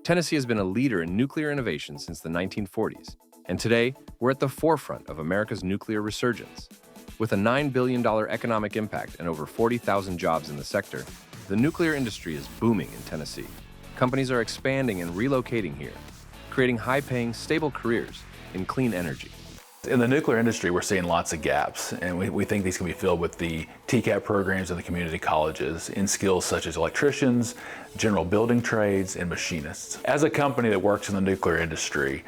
Tennessee has been a leader in nuclear innovation since the 1940s, and today we're at the forefront of America's nuclear resurgence. With a $9 billion economic impact and over 40,000 jobs in the sector, the nuclear industry is booming in Tennessee. Companies are expanding and relocating here, creating high-paying, stable careers in clean energy. In the nuclear industry, we're seeing lots of gaps, and we think these can be filled with the TCAP programs in the community colleges in skills such as electricians, general building trades, and machinists. As a company that works in the nuclear industry,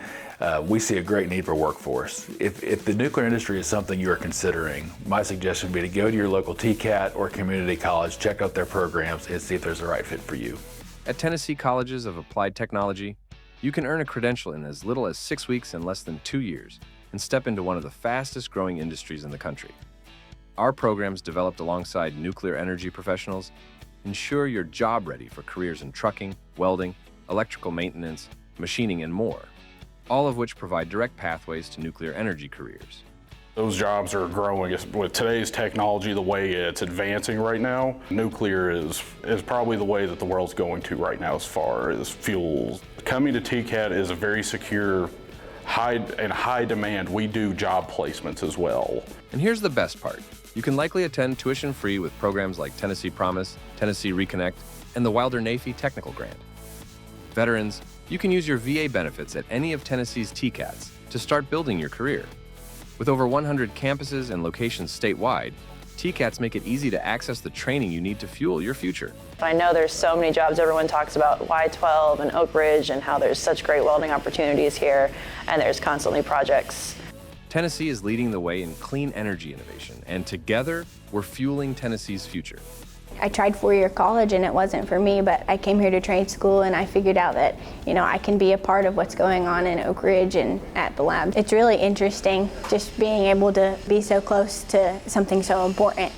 we see a great need for workforce. If the nuclear industry is something you are considering, my suggestion would be to go to your local TCAT or community college, check out their programs, and see if there's the right fit for you. At Tennessee Colleges of Applied Technology, you can earn a credential in as little as 6 weeks and less than 2 years, and step into one of the fastest growing industries in the country. Our programs, developed alongside nuclear energy professionals, ensure you're job ready for careers in trucking, welding, electrical maintenance, machining, and more, all of which provide direct pathways to nuclear energy careers. Those jobs are growing. With today's technology, the way it's advancing right now, nuclear is probably the way that the world's going to right now as far as fuels. Coming to TCAT is a very secure, high demand. We do job placements as well. And here's the best part. You can likely attend tuition-free with programs like Tennessee Promise, Tennessee Reconnect, and the Wilder-Nafee Technical Grant. Veterans, you can use your VA benefits at any of Tennessee's TCATs to start building your career. With over 100 campuses and locations statewide, TCATs make it easy to access the training you need to fuel your future. I know there's so many jobs. Everyone talks about Y-12 and Oak Ridge and how there's such great welding opportunities here, and there's constantly projects. Tennessee is leading the way in clean energy innovation, and together, we're fueling Tennessee's future. I tried four-year college and it wasn't for me, but I came here to trade school and I figured out that, I can be a part of what's going on in Oak Ridge and at the lab. It's really interesting just being able to be so close to something so important.